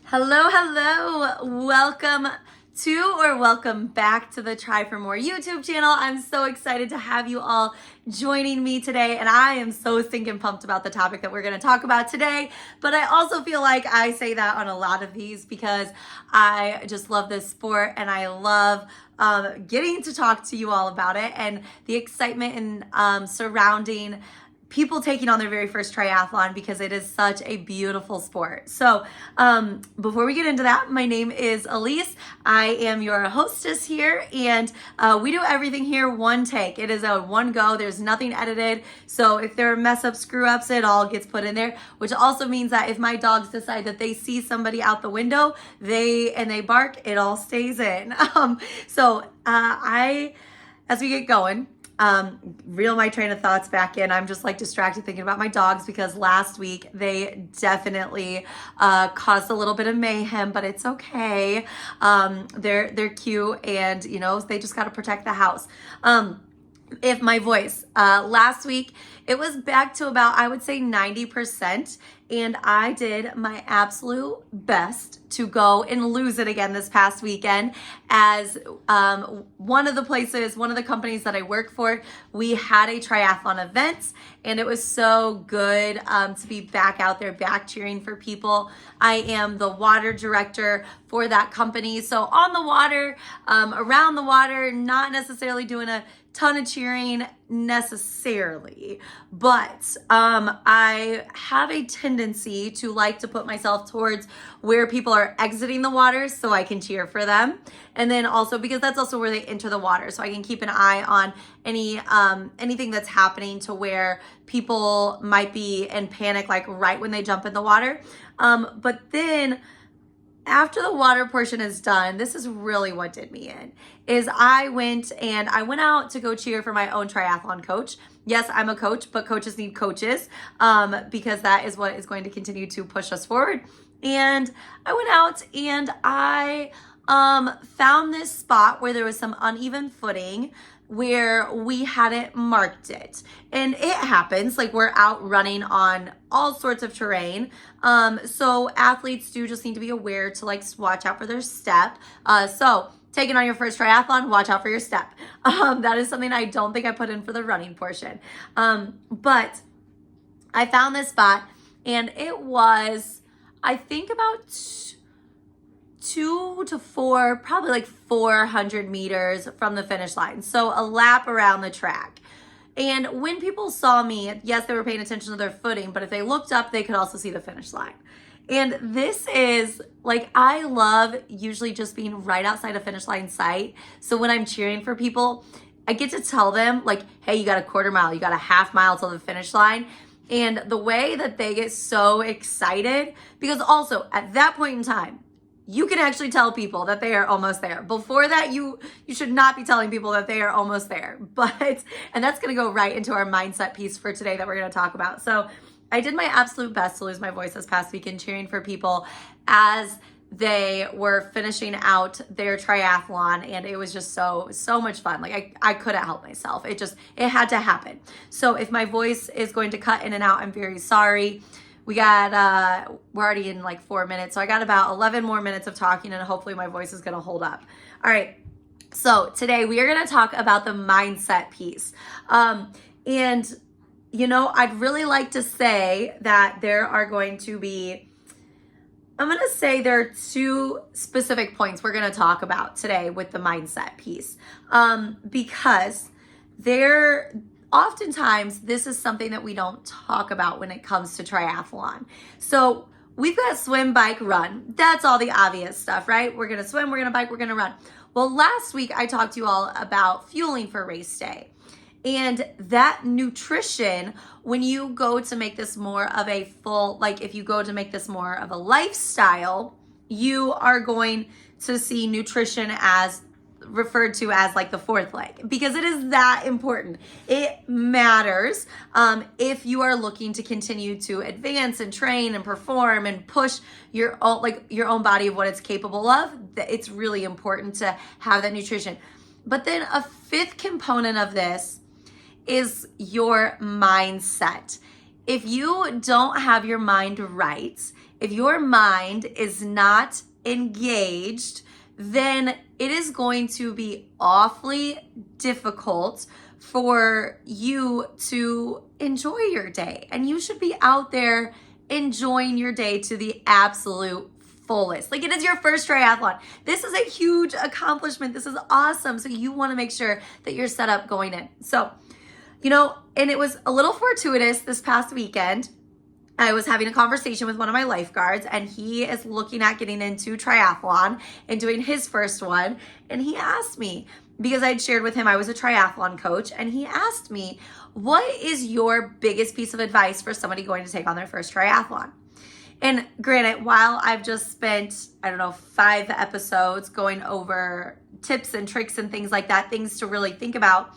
Hello. Welcome back to the Try for More YouTube channel. I'm so excited to have you all joining me today, and I am so stinking pumped about the topic that we're going to talk about today. But I also feel like I say that on a lot of these because I just love this sport and I love getting to talk to you all about it and the excitement and surrounding people taking on their very first triathlon because it is such a beautiful sport. So before we get into that, my name is Elise. I am your hostess here, and we do everything here one take. It is a one go. There's nothing edited. So if there are mess ups, screw ups, it all gets put in there, which also means that if my dogs decide that they see somebody out the window, they bark, it all stays in. As we get going, reel my train of thoughts back in. I'm just like distracted thinking about my dogs because last week they definitely caused a little bit of mayhem, but it's okay. They're cute, and they just got to protect the house. If my voice, last week it was back to about, I would say 90%, and I did my absolute best to go and lose it again this past weekend. As one of the companies that I work for, we had a triathlon event, and it was so good to be back out there, back cheering for people. I am the water director for that company, so on the water, around the water, not necessarily doing a ton of cheering necessarily, but I have a tendency to like to put myself towards where people are exiting the water so I can cheer for them, and then also because that's also where they enter the water, so I can keep an eye on anything that's happening to where people might be in panic like right when they jump in the water. But then after the water portion is done, this is really what did me in, is I went out to go cheer for my own triathlon coach. Yes, I'm a coach, but coaches need coaches because that is what is going to continue to push us forward. And I went out and I found this spot where there was some uneven footing where we hadn't marked it. And it happens, like we're out running on all sorts of terrain. So athletes do just need to be aware to like watch out for their step. So taking on your first triathlon, watch out for your step. That is something I don't think I put in for the running portion. But I found this spot, and it was, I think about 2 to 4, probably like 400 meters from the finish line. So a lap around the track. And when people saw me, yes, they were paying attention to their footing, but if they looked up, they could also see the finish line. And this is like, I love usually just being right outside a finish line sight. So when I'm cheering for people, I get to tell them like, hey, you got a quarter mile, you got a half mile till the finish line. And the way that they get so excited, because also at that point in time, you can actually tell people that they are almost there. Before that, you should not be telling people that they are almost there. And that's going to go right into our mindset piece for today that we're going to talk about. So I did my absolute best to lose my voice this past weekend cheering for people as they were finishing out their triathlon, and it was just so much fun. Like I couldn't help myself. It had to happen. So if my voice is going to cut in and out, I'm very sorry. We're already in like 4 minutes, so I got about 11 more minutes of talking, and hopefully my voice is gonna hold up. All right, so today we are gonna talk about the mindset piece. And I'd really like to say that there are going to be, I'm gonna say there are 2 specific points we're gonna talk about today with the mindset piece, because oftentimes this is something that we don't talk about when it comes to triathlon. So we've got swim, bike, run. That's all the obvious stuff, right? We're going to swim, we're going to bike, we're going to run. Well, last week I talked to you all about fueling for race day. And that nutrition, when you go to make this more of a if you go to make this more of a lifestyle, you are going to see nutrition as referred to as like the 4th leg, because it is that important. It matters if you are looking to continue to advance and train and perform and push your own body of what it's capable of. It's really important to have that nutrition. But then a 5th component of this is your mindset. If you don't have your mind right, if your mind is not engaged, then it is going to be awfully difficult for you to enjoy your day. And you should be out there enjoying your day to the absolute fullest. Like, it is your first triathlon. This is a huge accomplishment. This is awesome. So you want to make sure that you're set up going in. So, and it was a little fortuitous this past weekend. I was having a conversation with one of my lifeguards, and he is looking at getting into triathlon and doing his first one. And he asked me, because I'd shared with him I was a triathlon coach, and he asked me, what is your biggest piece of advice for somebody going to take on their first triathlon? And granted, while I've just spent, 5 episodes going over tips and tricks and things like that, things to really think about,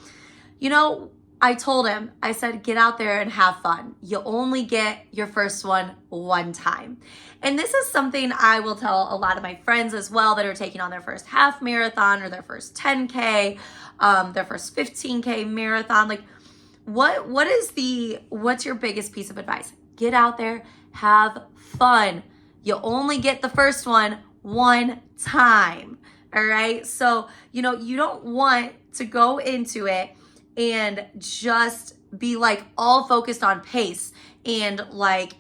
I told him, I said, get out there and have fun. You only get your first one time. And this is something I will tell a lot of my friends as well that are taking on their first half marathon or their first 10K, their first 15K marathon. Like, what's your biggest piece of advice? Get out there, have fun. You only get the first one time. All right. So, you don't want to go into it and just be like all focused on pace and like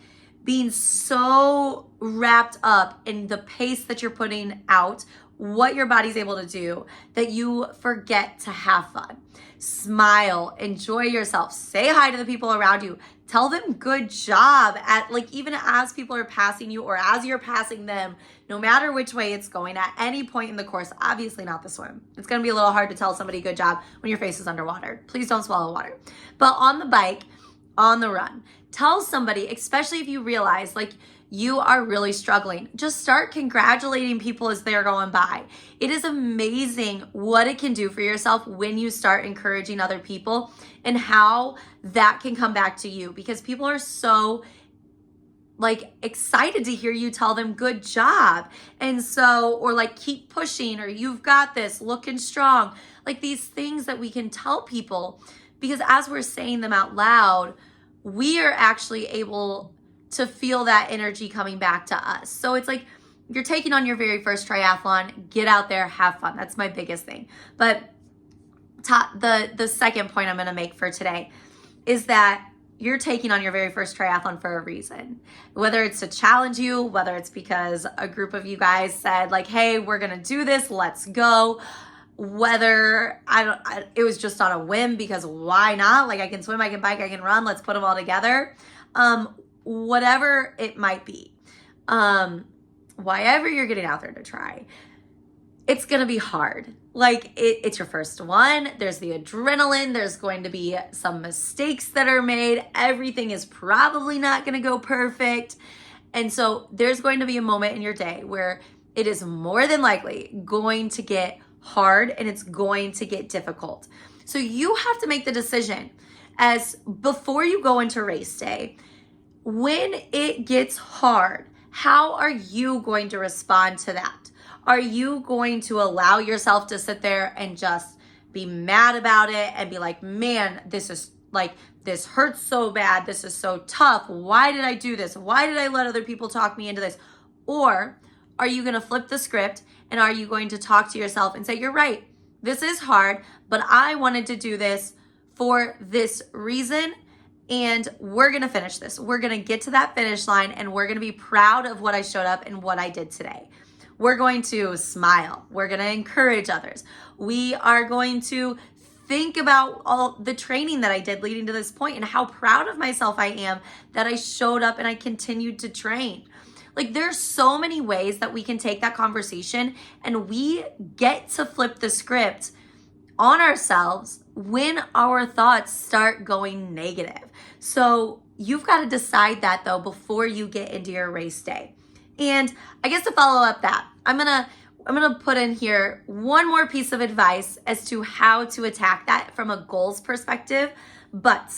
being so wrapped up in the pace that you're putting out, what your body's able to do, that you forget to have fun. Smile, enjoy yourself, say hi to the people around you, tell them good job at, like, even as people are passing you or as you're passing them, no matter which way it's going at any point in the course. Obviously not the swim. It's going to be a little hard to tell somebody good job when your face is underwater. Please don't swallow water. But on the bike, on the run, tell somebody, especially if you realize like you are really struggling, just start congratulating people as they're going by. It is amazing what it can do for yourself when you start encouraging other people and how that can come back to you, because people are so like excited to hear you tell them good job. And so, or like keep pushing, or you've got this, looking strong, like these things that we can tell people, because as we're saying them out loud, we are actually able to feel that energy coming back to us. So it's like you're taking on your very first triathlon, get out there, have fun. That's my biggest thing. But the second point I'm going to make for today is that you're taking on your very first triathlon for a reason. Whether it's to challenge you, whether it's because a group of you guys said like, hey, we're going to do this, let's go. Whether it was just on a whim because why not? Like, I can swim, I can bike, I can run, let's put them all together. Whatever it might be, whatever you're getting out there to try, it's going to be hard. Like it's your first one. There's the adrenaline. There's going to be some mistakes that are made. Everything is probably not going to go perfect. And so there's going to be a moment in your day where it is more than likely going to get hard and it's going to get difficult. So you have to make the decision as before you go into race day, when it gets hard, how are you going to respond to that? Are you going to allow yourself to sit there and just be mad about it and be like, man, this hurts so bad. This is so tough. Why did I do this? Why did I let other people talk me into this? Or are you going to flip the script and are you going to talk to yourself and say, you're right, this is hard, but I wanted to do this for this reason. And we're going to finish this. We're going to get to that finish line and we're going to be proud of what I showed up and what I did today. We're going to smile. We're going to encourage others. We are going to think about all the training that I did leading to this point and how proud of myself I am that I showed up and I continued to train. Like, there's so many ways that we can take that conversation and we get to flip the script on ourselves when our thoughts start going negative. So you've got to decide that though before you get into your race day. And I guess to follow up that, I'm gonna put in here one more piece of advice as to how to attack that from a goals perspective. But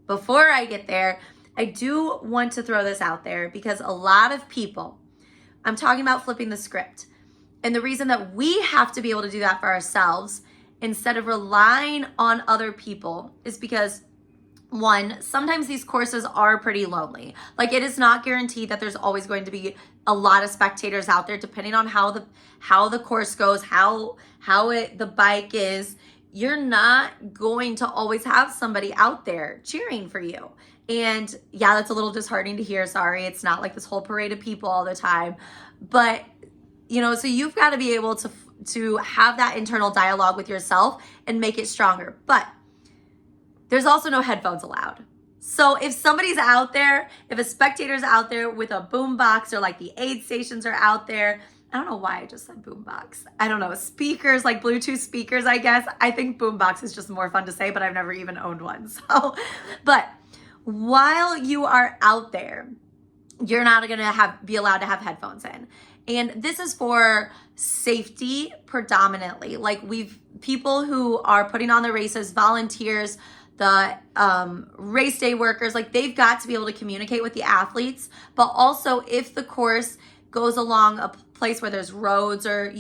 before I get there, I do want to throw this out there because a lot of people, I'm talking about flipping the script. And the reason that we have to be able to do that for ourselves instead of relying on other people is because one, sometimes these courses are pretty lonely. Like, it is not guaranteed that there's always going to be a lot of spectators out there, depending on how the course goes, the bike is. You're not going to always have somebody out there cheering for you. And yeah, that's a little disheartening to hear. Sorry, it's not like this whole parade of people all the time. But, so you've got to be able to have that internal dialogue with yourself and make it stronger. But there's also no headphones allowed. So if somebody's out there, if a spectator's out there with a boom box, or like the aid stations are out there, I don't know why I just said boom box. I don't know, speakers, like Bluetooth speakers, I guess. I think boom box is just more fun to say, but I've never even owned one. But while you are out there, you're not gonna be allowed to have headphones in. And this is for safety predominantly. Like, people who are putting on the races, volunteers, the race day workers, like, they've got to be able to communicate with the athletes. But also, if the course goes along a place where there's roads, or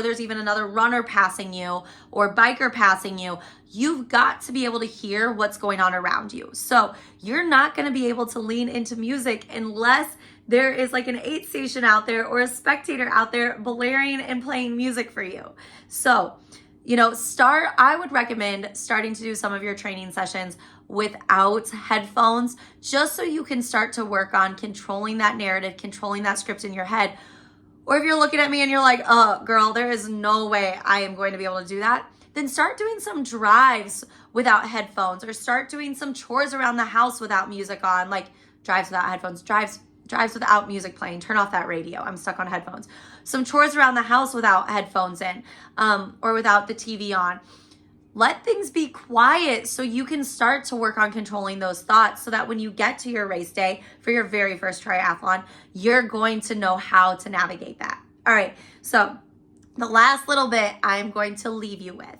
there's even another runner passing you or biker passing you, you've got to be able to hear what's going on around you. So you're not going to be able to lean into music unless there is like an aid station out there or a spectator out there blaring and playing music for you. So I would recommend starting to do some of your training sessions without headphones, just so you can start to work on controlling that narrative, controlling that script in your head. Or if you're looking at me and you're like, oh, girl, there is no way I am going to be able to do that, then start doing some drives without headphones, or start doing some chores around the house without music on, like drives without headphones, drives without music playing, turn off that radio, I'm stuck on headphones. Some chores around the house without headphones in, or without the TV on. Let things be quiet so you can start to work on controlling those thoughts, so that when you get to your race day for your very first triathlon, you're going to know how to navigate that. All right, so the last little bit I'm going to leave you with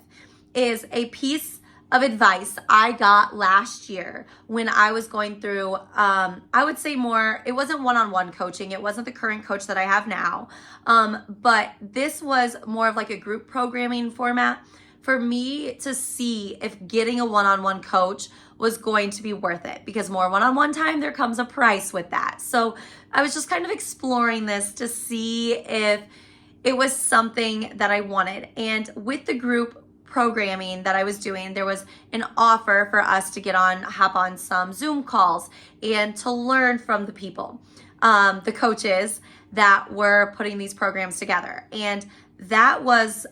is a piece of advice I got last year when I was going through, I would say more, it wasn't one-on-one coaching. It wasn't the current coach that I have now. But this was more of like a group programming format for me to see if getting a one-on-one coach was going to be worth it, because more one-on-one time, there comes a price with that. So I was just kind of exploring this to see if it was something that I wanted. And with the group programming that I was doing, there was an offer for us to hop on some Zoom calls and to learn from the people, the coaches that were putting these programs together. And that was,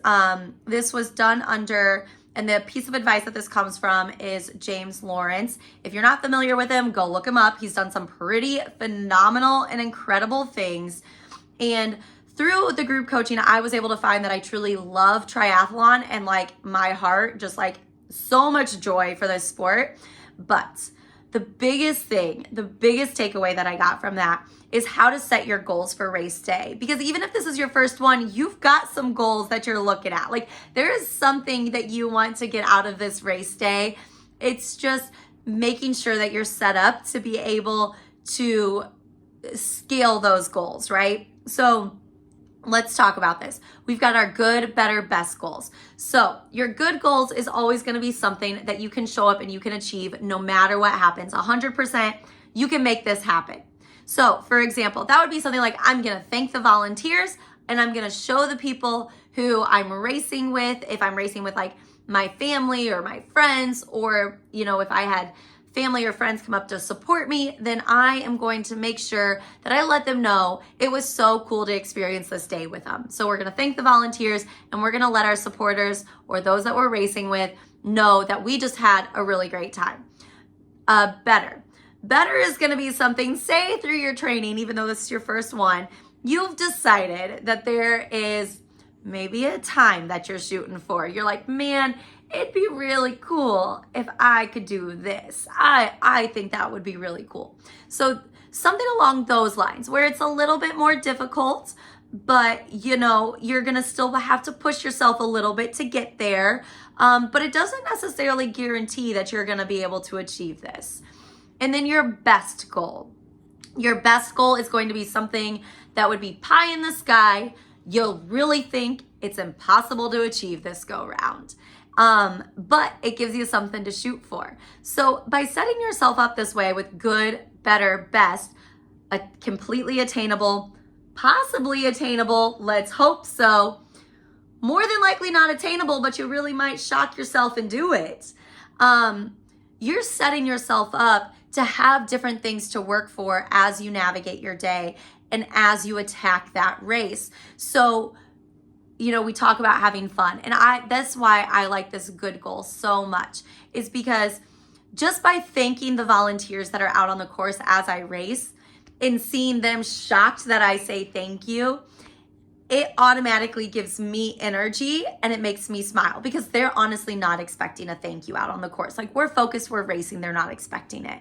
this was done under, and the piece of advice that this comes from is James Lawrence. If you're not familiar with him, go look him up. He's done some pretty phenomenal and incredible things. And through the group coaching, I was able to find that I truly love triathlon, and like my heart, just like so much joy for this sport. But the biggest takeaway that I got from that is how to set your goals for race day. Because even if this is your first one, you've got some goals that you're looking at. Like, there is something that you want to get out of this race day. It's just making sure that you're set up to be able to scale those goals, right? So let's talk about this. We've got our good, better, best goals. So your good goals is always going to be something that you can show up and you can achieve no matter what happens. 100%, you can make this happen. So for example, that would be something like, I'm going to thank the volunteers, and I'm going to show the people who I'm racing with. If I'm racing with like my family or my friends, or, if I had family or friends come up to support me, then I am going to make sure that I let them know it was so cool to experience this day with them. So we're going to thank the volunteers, and we're going to let our supporters or those that we're racing with know that we just had a really great time. Better is going to be something, say through your training, even though this is your first one, you've decided that there is maybe a time that you're shooting for. You're like, man, it'd be really cool if I could do this. I think that would be really cool. So something along those lines, where it's a little bit more difficult, but you're gonna still have to push yourself a little bit to get there. But it doesn't necessarily guarantee that you're gonna be able to achieve this. And then your best goal. Your best goal is going to be something that would be pie in the sky. You'll really think it's impossible to achieve this go round. But it gives you something to shoot for. So by setting yourself up this way with good, better, best, completely attainable, possibly attainable, let's hope so, more than likely not attainable, but you really might shock yourself and do it. You're setting yourself up to have different things to work for as you navigate your day and as you attack that race. So, we talk about having fun. And that's why I like this good goal so much, is because just by thanking the volunteers that are out on the course as I race and seeing them shocked that I say thank you, it automatically gives me energy and it makes me smile, because they're honestly not expecting a thank you out on the course. Like, we're focused, we're racing, they're not expecting it.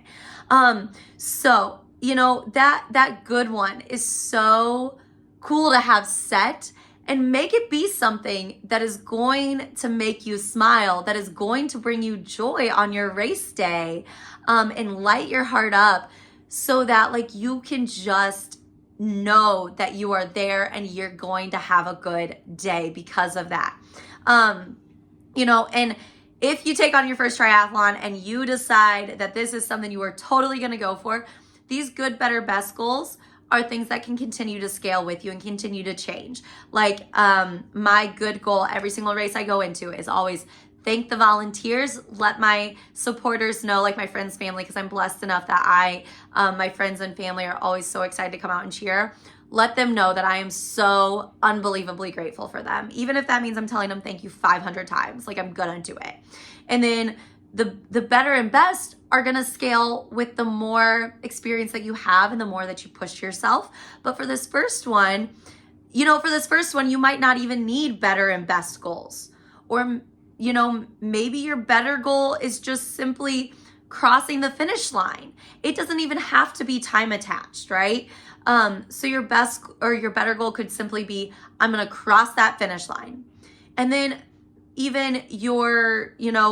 So, that good one is so cool to have set, and make it be something that is going to make you smile, that is going to bring you joy on your race day, and light your heart up, so that you can just know that you are there and you're going to have a good day because of that. And if you take on your first triathlon and you decide that this is something you are totally going to go for, these good, better, best goals are things that can continue to scale with you and continue to change. My good goal every single race I go into is always thank the volunteers, let my supporters know, like my friends, family, because I'm blessed enough that my friends and family are always so excited to come out and cheer. Let them know that I am so unbelievably grateful for them. Even if that means I'm telling them thank you 500 times, I'm gonna do it. And then the better and best are gonna scale with the more experience that you have and the more that you push yourself. But for this first one, you might not even need better and best goals. Or maybe your better goal is just simply crossing the finish line. It doesn't even have to be time attached, right? So your best or your better goal could simply be, I'm going to cross that finish line. And then even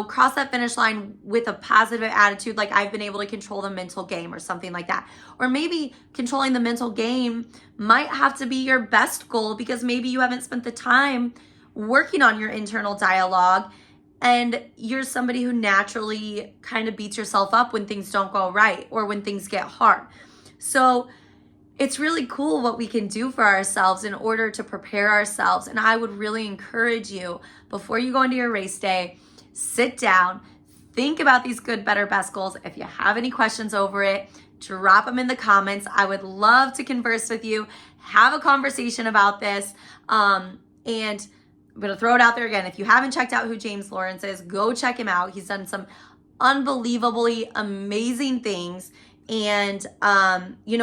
cross that finish line with a positive attitude, like I've been able to control the mental game or something like that. Or maybe controlling the mental game might have to be your best goal, because maybe you haven't spent the time working on your internal dialogue, and you're somebody who naturally kind of beats yourself up when things don't go right or when things get hard. So it's really cool what we can do for ourselves in order to prepare ourselves. And I would really encourage you, before you go into your race day, sit down, think about these good, better, best goals. If you have any questions over it, drop them in the comments. I would love to converse with you, have a conversation about this. And I'm going to throw it out there again. If you haven't checked out who James Lawrence is, go check him out. He's done some unbelievably amazing things. And,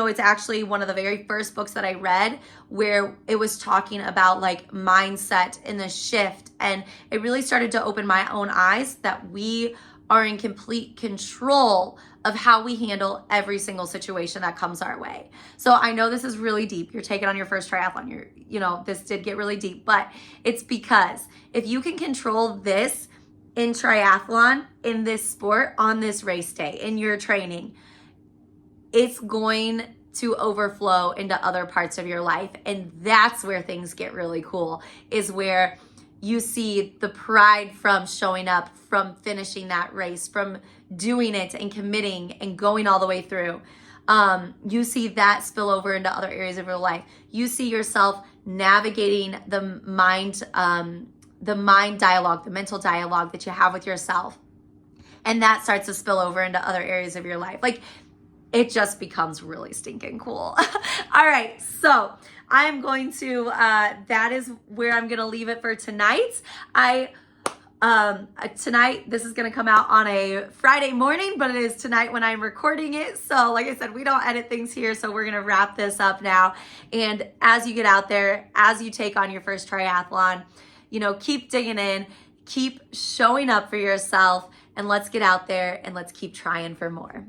it's actually one of the very first books that I read where it was talking about mindset and the shift. And it really started to open my own eyes that we are in complete control of how we handle every single situation that comes our way. So I know this is really deep. You're taking on your first triathlon. This did get really deep, but it's because if you can control this in triathlon, in this sport, on this race day, in your training, it's going to overflow into other parts of your life. And that's where things get really cool, is where you see the pride from showing up, from finishing that race, from doing it and committing and going all the way through. You see that spill over into other areas of your life. You see yourself navigating the mind dialogue, the mental dialogue that you have with yourself. And that starts to spill over into other areas of your life. It just becomes really stinking cool. All right, so I'm going to, that is where I'm going to leave it for tonight. Tonight, this is going to come out on a Friday morning, but it is tonight when I'm recording it. So like I said, we don't edit things here. So we're going to wrap this up now. And as you get out there, as you take on your first triathlon, keep digging in, keep showing up for yourself, and let's get out there and let's keep trying for more.